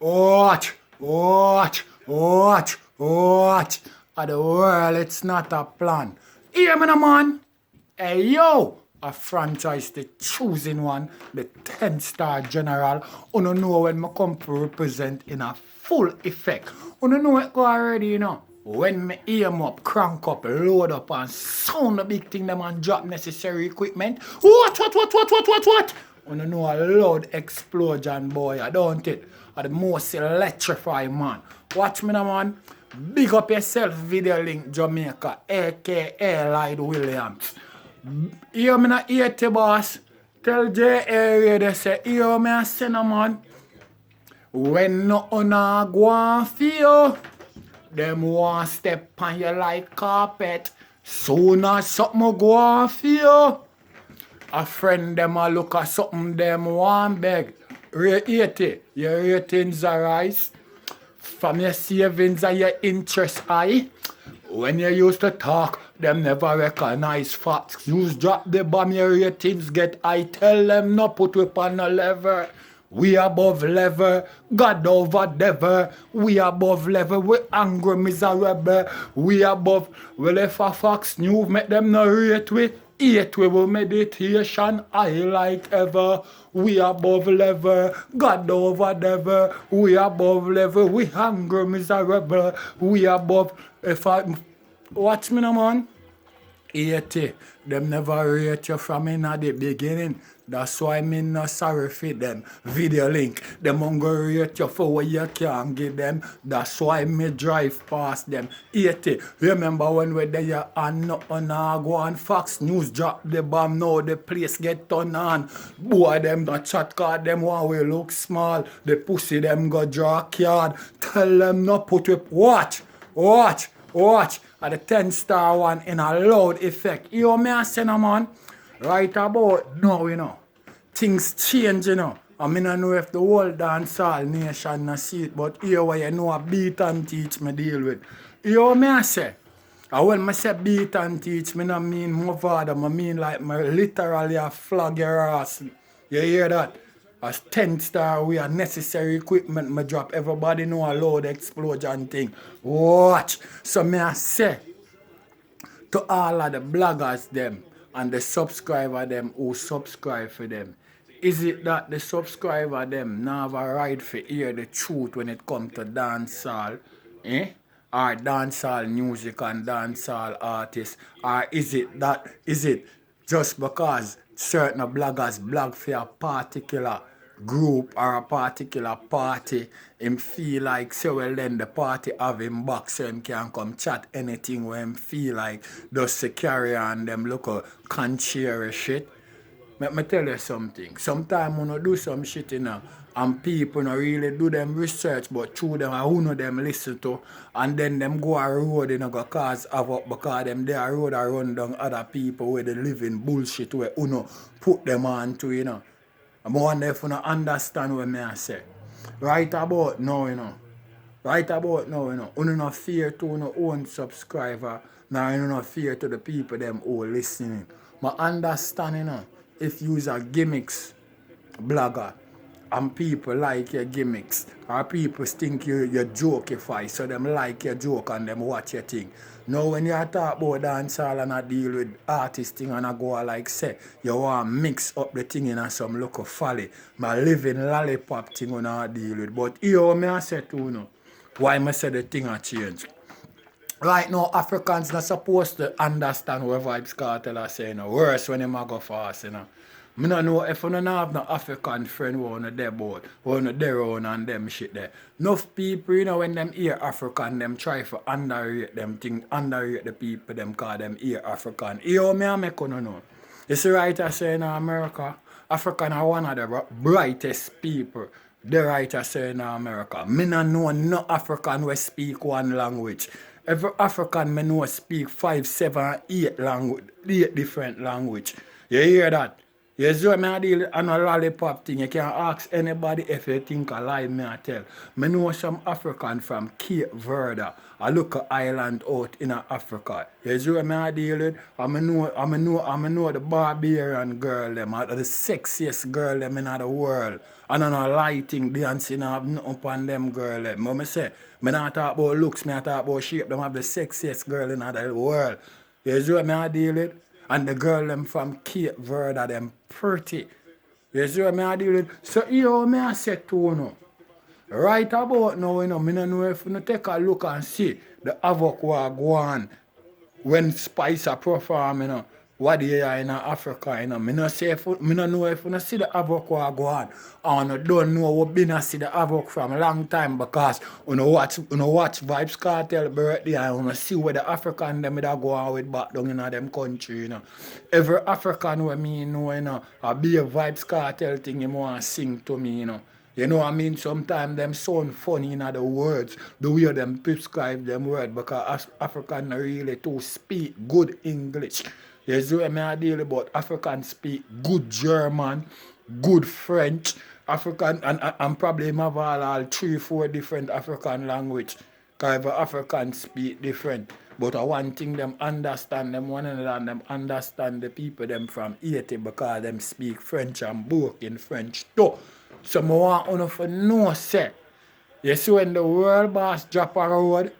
Watch, watch, watch, watch. Of the world, it's not a plan. Hear me, no, man. Hey, yo. A franchise, the choosing one, the 10-star general. You know when me come to represent in a full effect. You know it go already, you know. When me aim up, crank up, load up, and sound the big thing, them and drop necessary equipment. What? You know a loud explosion, boy, I don't it? The most electrifying man. Watch me now, man. Big up yourself, Video Link Jamaica, aka Lloyd Williams. Hear me na 80 boss. Tell J.A. they say, hear me a say no, man. When nothing a go on for you, them want step on you like carpet. Soon as something go on for you, a friend them a look at something them want beg. Rate 80, your ratings are rise. From your savings and your interest high. When you used to talk, them never recognize facts. News drop the bomb, your ratings get high. Tell them no put we on a level. We above level, God over devil. We above level, we angry miserable. We above, well if a Fox News make them no rate we. Eat we will meditation, I like ever. We above level, God over devil. We above level, we hungry miserable. We above, if I, watch me now, man. 80, them never rate you from in at the beginning. That's why me not sorry for them. Video Link, them won't rate you for what you can give them. That's why me drive past them. 80, remember when we there and nothing go on Fox News drop the bomb, now the place get turned on. Boy, them not chat card, them one way look small. The pussy them go draw card. Tell them not put it, watch. At the 10-star one in a loud effect. You know me I say, no, man? Right about now, you know. Things change, you know. I mean, I know if the whole dancehall nation not see it, but here where you know a beat and teach me deal with. You know me I say? And when I say beat and teach, me not mean move harder. I mean like me literally a flag your ass. You hear that? As 10-star, we are necessary equipment me drop. Everybody know a loud explosion thing. Watch. So me I say to all of the bloggers them and the subscriber them who subscribe for them. Is it that the subscriber them now have a right for hear the truth when it come to dancehall? Or dancehall music and dancehall artists? Or is it just because certain bloggers blog for a particular group or a particular party, him feel like so well then the party have him back so him can come chat anything where him feel like just to carry on them look can't share shit. Let me tell you something. Sometimes when you do some shit, you know, and people not really do them research, but through them, who know them listen to, and then them go a road, you know, go cause havoc because them they a road a run down other people where they live in bullshit where you know put them on to, you know. I wonder if you not understand what me I say. Right about now, you know. You not fear to your own subscriber, nor you not fear to the people them who listening. My understanding, you know, if you's a gimmicks blogger and people like your gimmicks or people think you jokeify, so them like your joke and them watch your thing. Now when you talk about dancehall and I deal with artist thing and I go like say you want to mix up the thing in some local folly, my living lollipop thing when I deal with. But here me I say to you know, why I say the thing a change. Right now, Africans not supposed to understand what Vybz Kartel are saying. Worse when they go fast, you know. I don't know if you don't have no African friend who on their boat, who on their own and them shit there. Enough people, you know, when them hear African, them try to underrate them thing, underrate the people, them call them hear African. You me I make you know. You see right I say in America, African are one of the brightest people. The writer say in America. Me no know no African we speak one language. Every African me know speak 5, 7, 8 language, 8 different language. You hear that? You see me I deal on a lollipop thing. You can ask anybody if you think I lie, me I tell. Me know some African from Cape Verde, a local island out in Africa. You see me I deal with? I know the Barbarian girl them, the sexiest girl them in the world. And on a lighting, dancing, have nothing upon them girl. Me say, me not talk about looks, me not talk about shape. Them have the sexiest girl in the world. You see what me I deal with? And the girl them from Cape Verde, them pretty. You see what me I deal with? So here me I say to you know. Right about now, you know, me don't know if you take a look and see the havoc what go on when Spicer perform, you know, what they are in Africa, you know. Me no say me no know if you see the havoc what go on. And I don't know what been a see the havoc from a long time because you know watch Vybz Kartel birthday and you see where the African them that go on with back down in them country, you know. Every African where me know, you know, a be a Vybz Kartel thing you want to sing to me, you know. You know what I mean? Sometimes them sound funny in the words, the way them prescribe them words, because African really too speak good English. You see what I deal about? African speak good German, good French, African, and probably have all 3-4 different African language. Because every African speak different. But one thing them understand them one another and them understand the people them from Haiti because them speak French and broken French too. So I want you to know, say, you see when the world boss drop a road,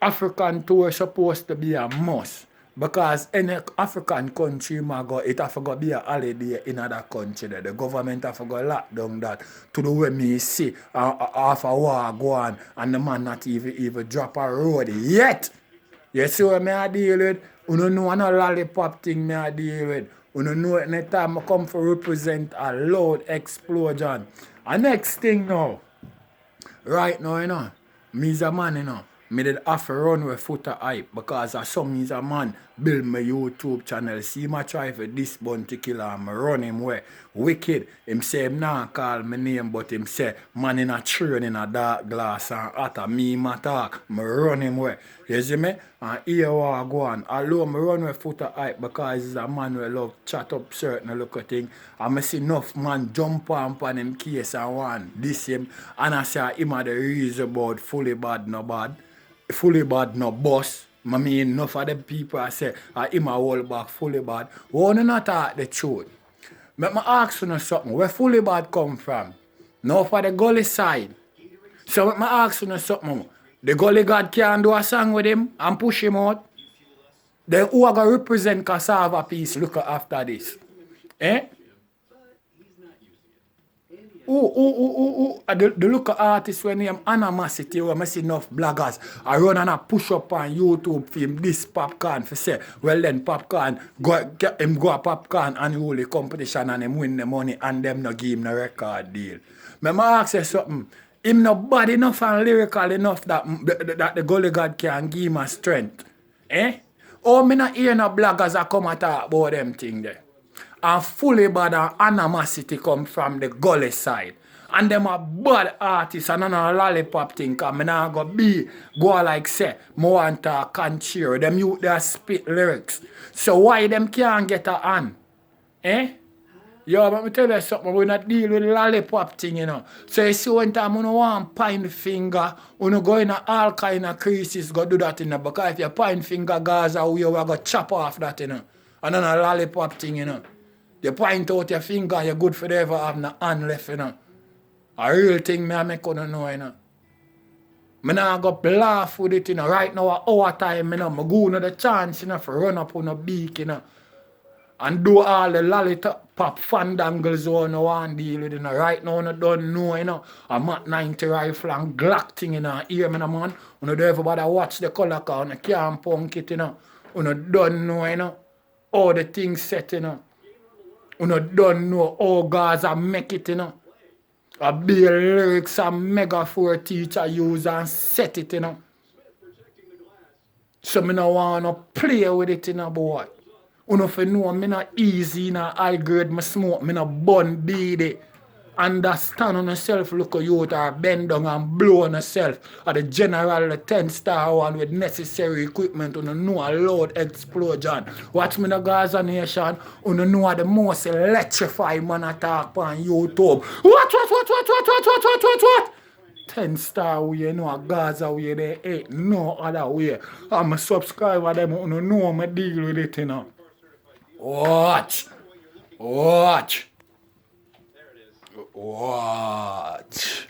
African tour supposed to be a must. Because any African country go, it have to be a holiday in other country. The government have to go lock down that to the way me see half a war go on and the man not even drop a road yet. You see what me I deal with? You don't know no lollipop thing me I deal with. You don't know any time I come for represent a loud explosion. And next thing now, right now, you know, me's a man, you know. Me did have to run with foot of hype because I saw me as a man build my YouTube channel. See my try for this bounty killer and I run him where wicked. Him say him not call my name but him say man in a train in a dark glass and after me my talk. I run him where. You see me? And here what I go on. Although I run with foot of hype because he's a man who love chat up certain little thing. And I see enough man jump on him case and one this him. And I say him had the reason about fully bad no bad. Fully bad no boss. I mean enough of them people I say him a hold back fully bad. Wanna not talk the truth. Let me ask you something. Where fully bad come from? Now for the gully side. So let me ask you something. The gully God can do a song with him and push him out. Then who are gonna represent Cassava Peace look after this? Eh? The local artist when name Animosity where I see enough bloggers I run and I push up on YouTube film this popcorn for say well then popcorn go a popcorn annually competition and him win the money and them no give him no record deal. Me ask you something. Him no bad enough and lyrical enough that the Gully God can give him a strength. Eh? Oh me not hear no bloggers that come and talk about them thing there. And fully bad and animosity come from the gully side. And them a bad artists and a lollipop thing cause me nah go like say, me want to concheer. Them youth they spit lyrics. So why them can't get a hand? Eh? Yo, but me tell you something, we not deal with lollipop thing, you know. So you see one time you want point finger, you go in all kind of creases, go do that, you know. Because if you point finger Gaza, we go chop off that, you know. And then a lollipop thing, you know. You point out your finger, you're good for the ever have no hand left, you know. A real thing me I make you know, you know. Me nah go laugh with it, you know. Right now, our time, you know, I go the chance, you know, for run up on a beak, you know. And do all the lollipop fandangles on no one deal with, you know. Right now, I don't know, you know. A Mat 90 rifle and Glock thing, you know. Hear me, no, man. You know, everybody watch the color car, you can't punk it, you know. You know, don't know, you know. All the things set, you know. You know, don't know how Gaza make it, you know. A big lyrics and megaphone teacher use and set it, you know. So me no want to play with it, you know, boy. You know, for know, me not easy, you know, high grade, me smoke, me no bun beady. Understand on yourself, look at you or bend down and blow on yourself. At the general, the 10-star one with necessary equipment, you know a loud explosion. Watch me the Gaza Nation, you know the most electrifying man attack on YouTube. What? 10-star way, you know a Gaza way, there ain't no other way. I'm a subscriber, them, you know me deal with it, you know. Watch. Watch.